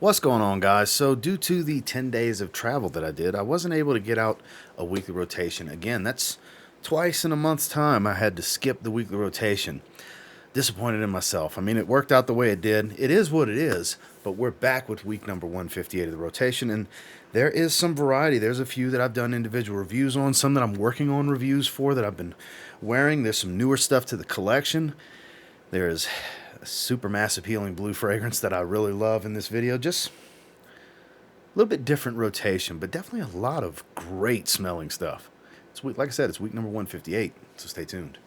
What's going on, guys? So due to the 10 days of travel that I did, I wasn't able to get out a weekly rotation. Again, that's twice in a month's time I had to skip the weekly rotation. Disappointed in myself. I mean, it worked out the way it did. It is what it is, but we're back with week number 158 of the rotation, and there is some variety. There's a few that I've done individual reviews on, some that I'm working on reviews for that I've been wearing. There's some newer stuff to the collection. There's a super massive healing blue fragrance that I really love in this video. Just a little bit different rotation, but definitely a lot of great smelling stuff. It's week, like I said, it's week number 158, so stay tuned.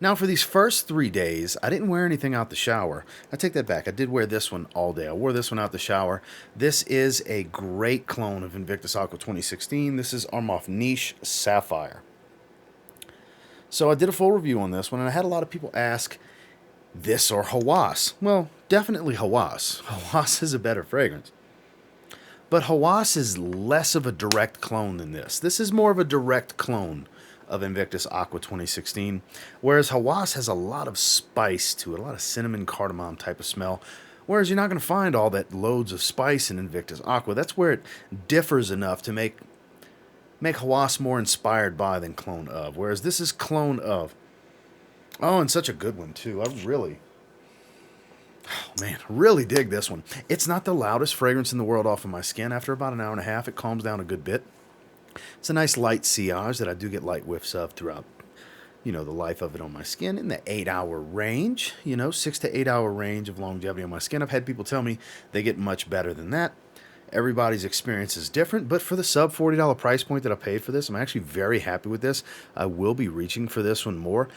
Now, for these first 3 days, I didn't wear anything out the shower. I take that back. I did wear this one all day. I wore this one out the shower. This is a great clone of Invictus Aqua 2016. This is Armaf Niche Sapphire. So I did a full review on this one, and I had a lot of people ask, this or Hawas? Well, definitely Hawas. Hawas is a better fragrance. But Hawas is less of a direct clone than this. This is more of a direct clone of Invictus Aqua 2016, whereas Hawas has a lot of spice to it, a lot of cinnamon cardamom type of smell, whereas you're not going to find all that loads of spice in Invictus Aqua. That's where it differs enough to make Hawas more inspired by than clone of, whereas this is clone of. Oh, and such a good one too. Really dig this one. It's not the loudest fragrance in the world off of my skin. After about an hour and a half, it calms down a good bit. It's a nice light sillage that I do get light whiffs of throughout, the life of it on my skin, in the 8-hour range, 6 to 8 hour range of longevity on my skin. I've had people tell me they get much better than that. Everybody's experience is different, but for the sub $40 price point that I paid for this, I'm actually very happy with this. I will be reaching for this one more.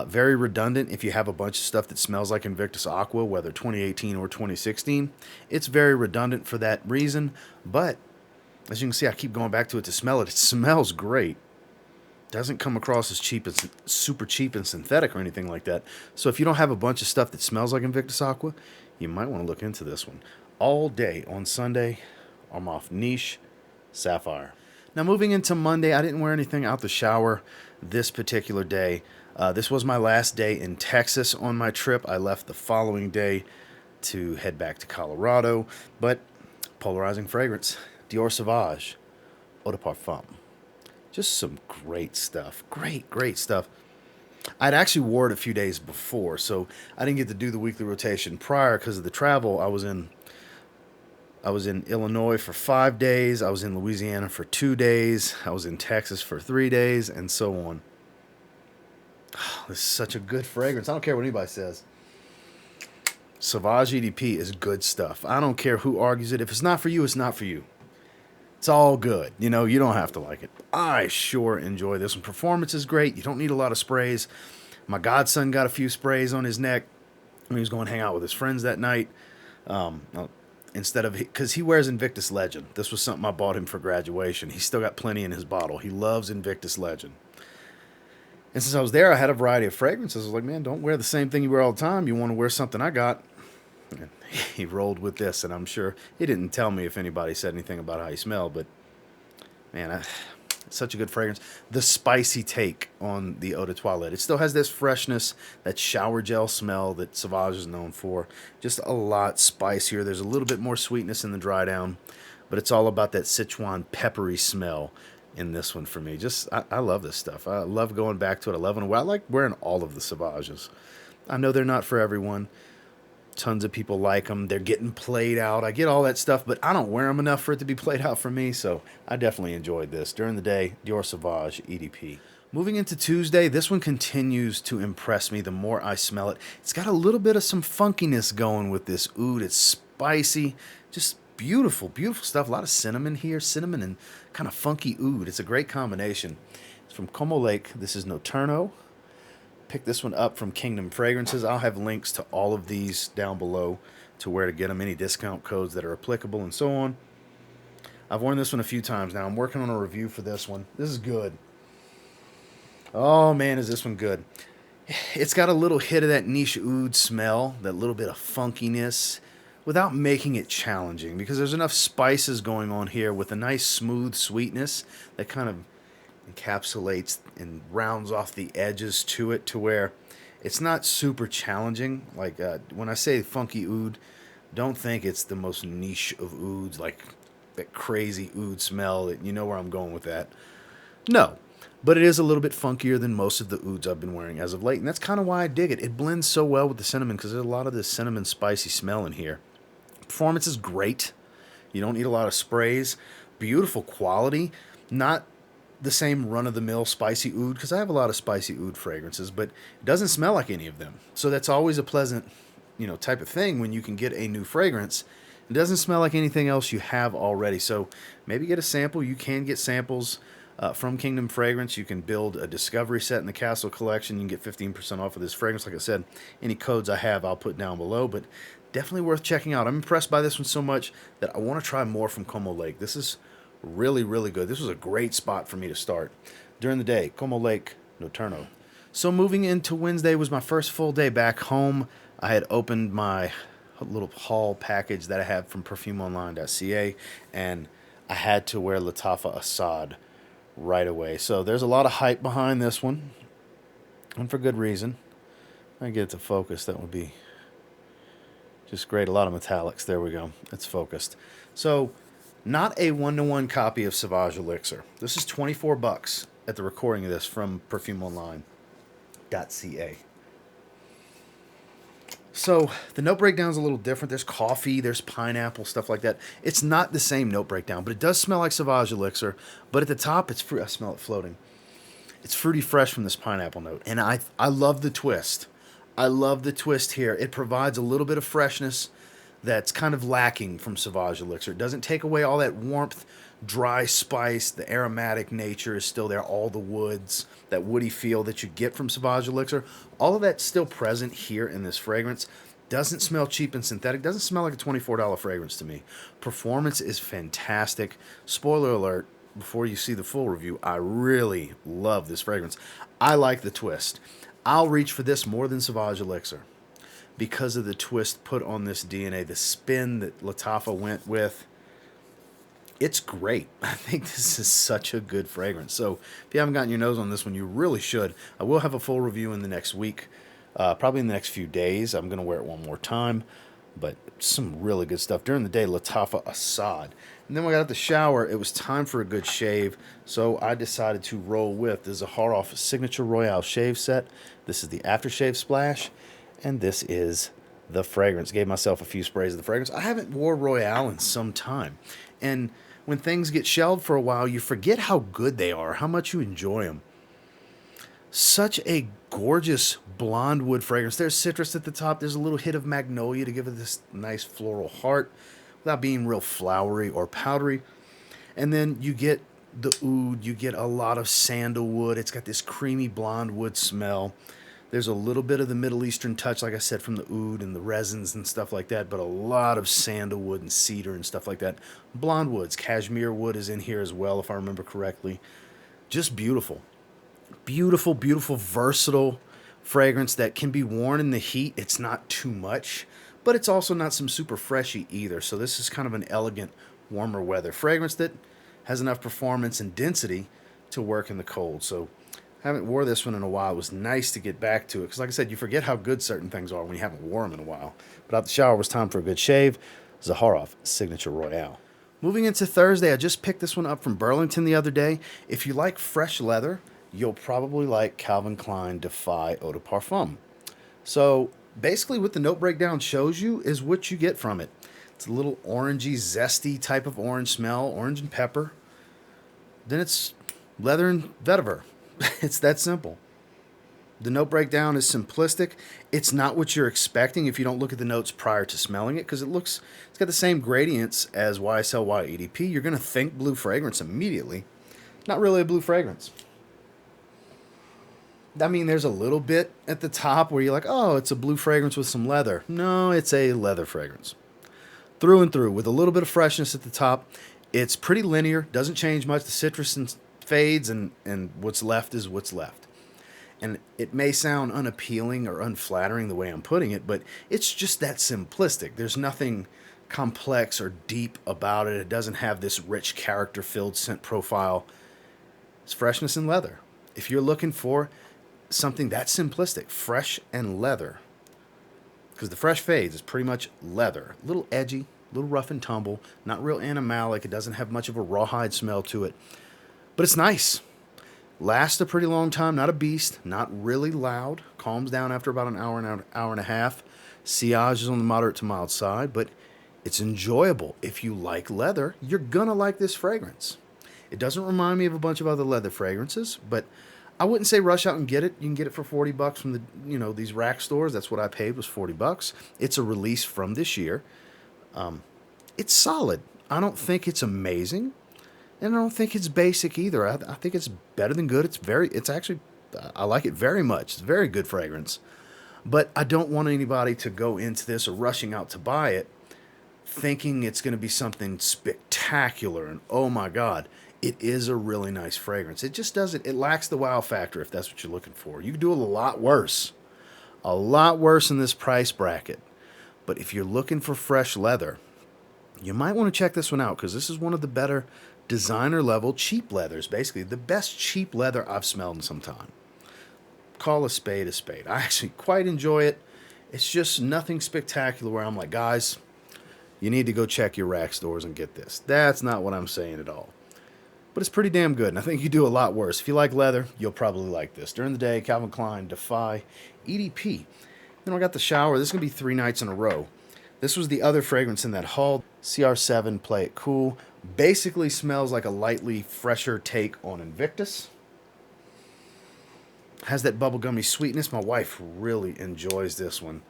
Very redundant if you have a bunch of stuff that smells like Invictus Aqua, whether 2018 or 2016. It's very redundant for that reason, but as you can see, I keep going back to it to smell it. It smells great. Doesn't come across as cheap and super cheap and synthetic or anything like that. So if you don't have a bunch of stuff that smells like Invictus Aqua, you might want to look into this one. All day on Sunday, Armaf Niche Sapphire. Now moving into Monday, I didn't wear anything out the shower this particular day. This was my last day in Texas on my trip. I left the following day to head back to Colorado, but polarizing fragrance. Dior Sauvage, Eau de Parfum. Just some great stuff. Great stuff. I'd actually wore it a few days before, so I didn't get to do the weekly rotation prior because of the travel. I was in Illinois for 5 days. I was in Louisiana for 2 days. I was in Texas for 3 days, and so on. Oh, this is such a good fragrance. I don't care what anybody says. Sauvage EDP is good stuff. I don't care who argues it. If it's not for you, it's not for you. It's all good. You don't have to like it. I sure enjoy this one. Performance is great. You don't need a lot of sprays. My godson got a few sprays on his neck when he was going to hang out with his friends that night. Because he wears Invictus Legend. This was something I bought him for graduation. He's still got plenty in his bottle. He loves Invictus Legend. And since I was there, I had a variety of fragrances. I was like, man, don't wear the same thing you wear all the time. You want to wear something I got. And he rolled with this, and I'm sure he didn't tell me if anybody said anything about how he smelled, but man, such a good fragrance. The spicy take on the Eau de Toilette. It still has this freshness, that shower gel smell that Sauvage is known for. Just a lot spicier. There's a little bit more sweetness in the dry down, but it's all about that Sichuan peppery smell in this one for me. I love this stuff. I love going back to it. I like wearing all of the Sauvages. I know they're not for everyone. Tons of people like them. They're getting played out. I get all that stuff, but I don't wear them enough for it to be played out for me, so I definitely enjoyed this. During the day, Dior Sauvage EDP. Moving into Tuesday, this one continues to impress me the more I smell it. It's got a little bit of some funkiness going with this oud. It's spicy. Just beautiful stuff. A lot of cinnamon here. Cinnamon and kind of funky oud. It's a great combination. It's from Como Lake. This is Notturno. Pick this one up from Kingdom Fragrances. I'll have links to all of these down below to where to get them, any discount codes that are applicable, and so on. I've worn this one a few times now. I'm working on a review for this one. This is good. Oh man, is this one good. It's got a little hit of that niche oud smell, that little bit of funkiness, without making it challenging, because there's enough spices going on here with a nice smooth sweetness that kind of encapsulates and rounds off the edges to it to where it's not super challenging. Like when I say funky oud, don't think it's the most niche of ouds, like that crazy oud smell that you know where I'm going with that. No, but it is a little bit funkier than most of the ouds I've been wearing as of late, and that's kind of why I dig it. It blends so well with the cinnamon because there's a lot of this cinnamon spicy smell in here. Performance is great. You don't need a lot of sprays. Beautiful quality. Not the same run-of-the-mill spicy oud, because I have a lot of spicy oud fragrances, but it doesn't smell like any of them. So that's always a pleasant, type of thing when you can get a new fragrance. It doesn't smell like anything else you have already. So maybe get a sample. You can get samples from Kingdom Fragrance. You can build a discovery set in the Castle collection. You can get 15% off of this fragrance. Like I said, any codes I have, I'll put down below, but definitely worth checking out. I'm impressed by this one so much that I want to try more from Como Lake. This is really, really good. This was a great spot for me to start. During the day, Como Lake, Notturno. So moving into Wednesday was my first full day back home. I had opened my little haul package that I have from perfumeonline.ca, and I had to wear Lattafa Asad right away. So there's a lot of hype behind this one, and for good reason. If I get it to focus, that would be just great. A lot of metallics. There we go. It's focused. So not a one-to-one copy of Sauvage Elixir. This is $24 at the recording of this from perfumeonline.ca. So the note breakdown is a little different. There's coffee, there's pineapple, stuff like that. It's not the same note breakdown, but it does smell like Sauvage Elixir. But at the top, it's fruit. I smell it floating. It's fruity fresh from this pineapple note. And I love the twist. I love the twist here. It provides a little bit of freshness that's kind of lacking from Sauvage Elixir. It doesn't take away all that warmth, dry spice. The aromatic nature is still there. All the woods, that woody feel that you get from Sauvage Elixir, all of that's still present here in this fragrance. Doesn't smell cheap and synthetic. Doesn't smell like a $24 fragrance to me. Performance is fantastic. Spoiler alert, before you see the full review, I really love this fragrance. I like the twist. I'll reach for this more than Sauvage Elixir because of the twist put on this DNA, the spin that Lattafa went with. It's great. I think this is such a good fragrance. So if you haven't gotten your nose on this one, you really should. I will have a full review in the next week, probably in the next few days. I'm going to wear it one more time, but some really good stuff. During the day, Lattafa Asad. And then when I got out the shower, it was time for a good shave, so I decided to roll with the Zaharoff Signature Royale Shave Set. This is the aftershave splash, and this is the fragrance. Gave myself a few sprays of the fragrance. I haven't wore Royale in some time, and when things get shelved for a while, you forget how good they are, how much you enjoy them. Such a gorgeous blonde wood fragrance. There's citrus at the top. There's a little hit of magnolia to give it this nice floral heart without being real flowery or powdery. And then you get the oud. You get a lot of sandalwood. It's got this creamy blonde wood smell. There's a little bit of the Middle Eastern touch, like I said, from the oud and the resins and stuff like that, but a lot of sandalwood and cedar and stuff like that. Blonde woods, cashmere wood is in here as well, if I remember correctly. Just beautiful. Beautiful, beautiful, versatile fragrance that can be worn in the heat. It's not too much, but it's also not some super freshy either. So this is kind of an elegant, warmer weather fragrance that has enough performance and density to work in the cold. So I haven't wore this one in a while. It was nice to get back to it because, like I said, you forget how good certain things are when you haven't worn them in a while. But out the shower, it was time for a good shave. Zaharoff Signature Royale. Moving into Thursday, I just picked this one up from Burlington the other day. If you like fresh leather, you'll probably like Calvin Klein Defy Eau de Parfum. So basically what the note breakdown shows you is what you get from it. It's a little orangey, zesty type of orange smell, orange and pepper. Then it's leather and vetiver. It's that simple. The note breakdown is simplistic. It's not what you're expecting if you don't look at the notes prior to smelling it, because it's got the same gradients as YSL EDP. You're going to think blue fragrance immediately. Not really a blue fragrance. I mean, there's a little bit at the top where you're like, oh, it's a blue fragrance with some leather. No, it's a leather fragrance. Through and through, with a little bit of freshness at the top. It's pretty linear, doesn't change much. The citrus and fades, and what's left is what's left. And it may sound unappealing or unflattering the way I'm putting it, but it's just that simplistic. There's nothing complex or deep about it. It doesn't have this rich character-filled scent profile. It's freshness and leather. If you're looking for something that simplistic, fresh and leather, because the fresh fades is pretty much leather. A little edgy, a little rough and tumble, not real animalic. It doesn't have much of a rawhide smell to it, but it's nice. Lasts a pretty long time, not a beast, not really loud. Calms down after about an hour and a half. Sillage is on the moderate to mild side, but it's enjoyable. If you like leather, you're gonna like this fragrance. It doesn't remind me of a bunch of other leather fragrances, but I wouldn't say rush out and get it. You can get it for $40 from the, these rack stores. That's what I paid, was $40. It's a release from this year. It's solid. I don't think it's amazing. And I don't think it's basic either. I think it's better than good. I like it very much. It's a very good fragrance. But I don't want anybody to go into this or rushing out to buy it thinking it's going to be something spectacular and, oh my God, it is a really nice fragrance. It just doesn't, it lacks the wow factor if that's what you're looking for. You can do a lot worse. A lot worse in this price bracket. But if you're looking for fresh leather, you might want to check this one out, because this is one of the better designer level cheap leathers. Basically the best cheap leather I've smelled in some time. Call a spade a spade. I actually quite enjoy it. It's just nothing spectacular where I'm like, guys, you need to go check your rack stores and get this. That's not what I'm saying at all. But it's pretty damn good, and I think you do a lot worse. If you like leather, you'll probably like this. During the day, Calvin Klein, Defy, EDP. Then I got the shower. This is going to be 3 nights in a row. This was the other fragrance in that haul. CR7, Play It Cool. Basically smells like a lightly fresher take on Invictus. Has that bubblegummy sweetness. My wife really enjoys this one.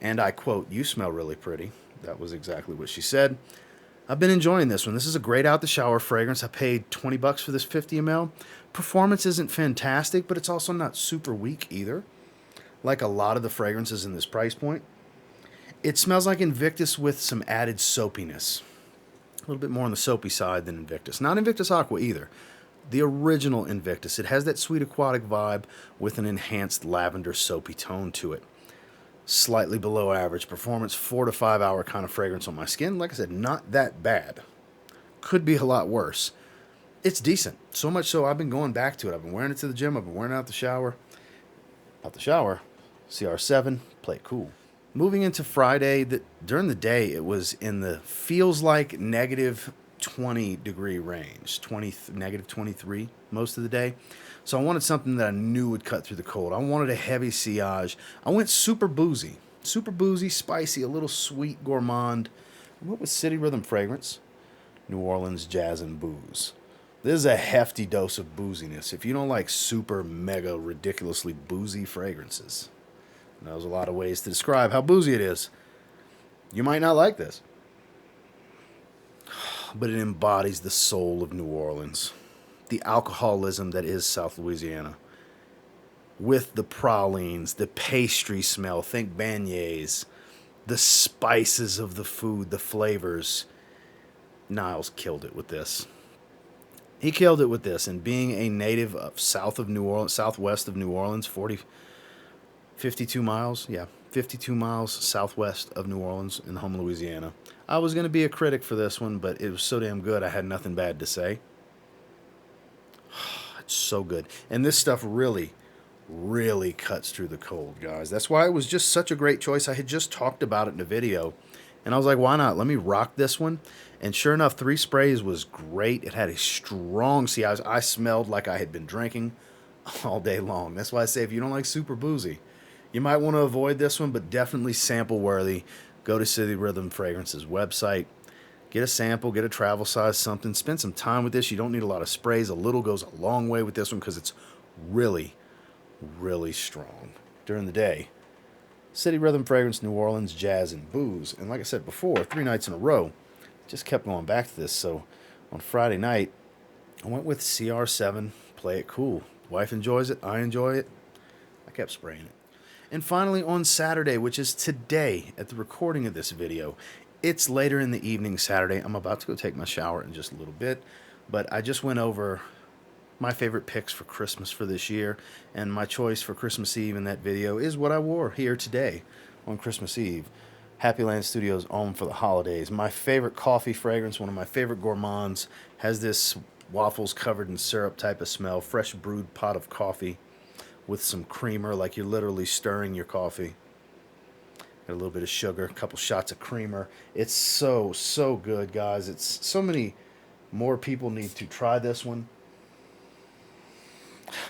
And I quote, "You smell really pretty." That was exactly what she said. I've been enjoying this one. This is a great out-the-shower fragrance. I paid $20 for this 50 ml. Performance isn't fantastic, but it's also not super weak either, like a lot of the fragrances in this price point. It smells like Invictus with some added soapiness. A little bit more on the soapy side than Invictus. Not Invictus Aqua either. The original Invictus. It has that sweet aquatic vibe with an enhanced lavender soapy tone to it. Slightly below average performance, 4 to 5 hour kind of fragrance on my skin. Like I said, not that bad. Could be a lot worse. It's decent. So much so I've been going back to it. I've been wearing it to the gym. I've been wearing it out the shower. Out the shower, CR7, Play It Cool. Moving into Friday, during the day it was in the feels like negative 20 degree range, negative 23 most of the day. So I wanted something that I knew would cut through the cold. I wanted a heavy sillage. I went super boozy, spicy, a little sweet, gourmand. What was City Rhythm fragrance? New Orleans Jazz and Booze. This is a hefty dose of booziness. If you don't like super, mega, ridiculously boozy fragrances, and there's a lot of ways to describe how boozy it is, you might not like this. But it embodies the soul of New Orleans. The alcoholism that is South Louisiana. With the pralines, the pastry smell, think beignets, the spices of the food, the flavors. Niles killed it with this. He killed it with this, and being a native of southwest of New Orleans, 52 miles, 52 miles southwest of New Orleans in Homme, Louisiana. I was going to be a critic for this one, but it was so damn good I had nothing bad to say. It's so good. And this stuff really, really cuts through the cold, guys. That's why it was just such a great choice. I had just talked about it in a video, and I was like, why not? Let me rock this one. And sure enough, 3 sprays was great. It had a strong sillage. I smelled like I had been drinking all day long. That's why I say if you don't like super boozy, you might want to avoid this one, but definitely sample worthy. Go to City Rhythm Fragrance's website. Get a sample, get a travel size, something. Spend some time with this. You don't need a lot of sprays. A little goes a long way with this one because it's really, really strong. During the day, City Rhythm Fragrance, New Orleans, Jazz, and Booze. And like I said before, 3 nights in a row, just kept going back to this. So on Friday night, I went with CR7, Play It Cool. Wife enjoys it. I enjoy it. I kept spraying it. And finally on Saturday, which is today at the recording of this video, It's later in the evening Saturday. I'm about to go take my shower in just a little bit, but I just went over my favorite picks for Christmas for this year, and my choice for Christmas Eve in that video is what I wore here today on Christmas Eve. Happyland Studios Homme for the holidays. My favorite coffee fragrance, one of my favorite gourmands, has this waffles covered in syrup type of smell, fresh brewed pot of coffee with some creamer, like you're literally stirring your coffee. Got a little bit of sugar, a couple shots of creamer. It's so, so good, guys. It's so many more people need to try this one.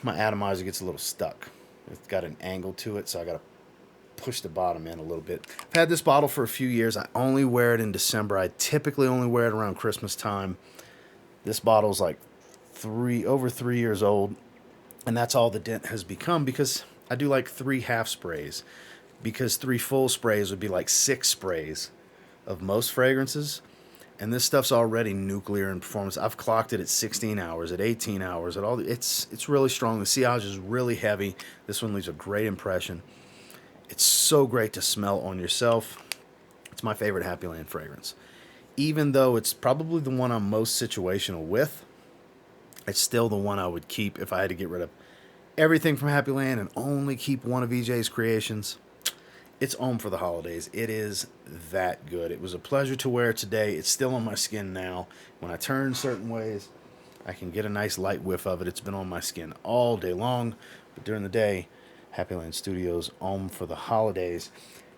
My atomizer gets a little stuck. It's got an angle to it, so I got to push the bottom in a little bit. I've had this bottle for a few years. I only wear it in December. I typically only wear it around Christmas time. This bottle's like over 3 years old, and that's all the dent has become because I do like 3 half sprays, because 3 full sprays would be like 6 sprays of most fragrances. And this stuff's already nuclear in performance. I've clocked it at 16 hours, at 18 hours, at all. It's really strong. The sillage is really heavy. This one leaves a great impression. It's so great to smell on yourself. It's my favorite Happyland fragrance. Even though it's probably the one I'm most situational with, it's still the one I would keep if I had to get rid of everything from Happyland and only keep one of EJ's creations. It's Homme for the holidays. It is that good. It was a pleasure to wear today. It's still on my skin now. When I turn certain ways, I can get a nice light whiff of it. It's been on my skin all day long, but during the day, Happyland Studios Homme for the holidays.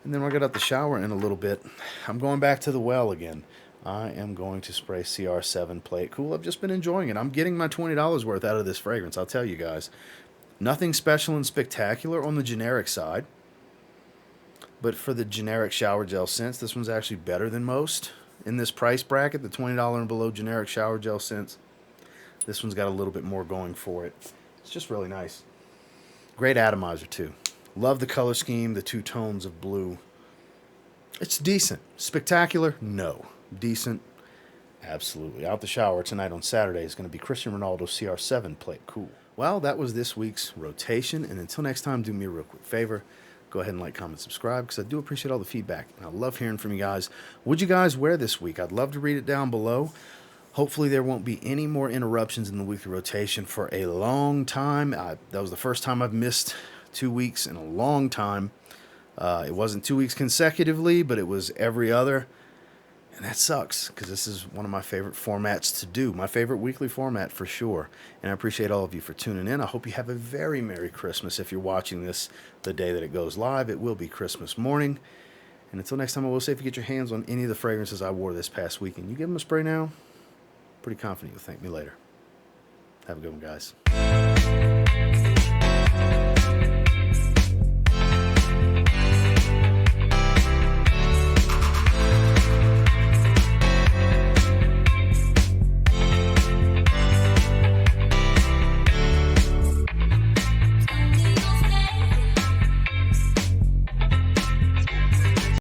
And then when I get out the shower in a little bit, I'm going back to the well again. I am going to spray CR7 Play It Cool. I've just been enjoying it. I'm getting my $20 worth out of this fragrance, I'll tell you guys. Nothing special and spectacular on the generic side. But for the generic shower gel scents, this one's actually better than most in this price bracket, the $20 and below generic shower gel scents. This one's got a little bit more going for it. It's just really nice. Great atomizer, too. Love the color scheme, the 2 tones of blue. It's decent. Spectacular? No. Decent? Absolutely. Out the shower tonight on Saturday is going to be Cristiano Ronaldo CR7 Play It Cool. Well, that was this week's rotation. And until next time, do me a real quick favor. Go ahead and like, comment, subscribe, because I do appreciate all the feedback. And I love hearing from you guys. What'd you guys wear this week? I'd love to read it down below. Hopefully there won't be any more interruptions in the weekly rotation for a long time. That was the first time I've missed 2 weeks in a long time. It wasn't 2 weeks consecutively, but it was every other. And that sucks, because this is one of my favorite formats to do. My favorite weekly format for sure. And I appreciate all of you for tuning in. I hope you have a very Merry Christmas. If you're watching this the day that it goes live, it will be Christmas morning. And until next time, I will say if you get your hands on any of the fragrances I wore this past week and you give them a spray now, pretty confident you'll thank me later. Have a good one, guys.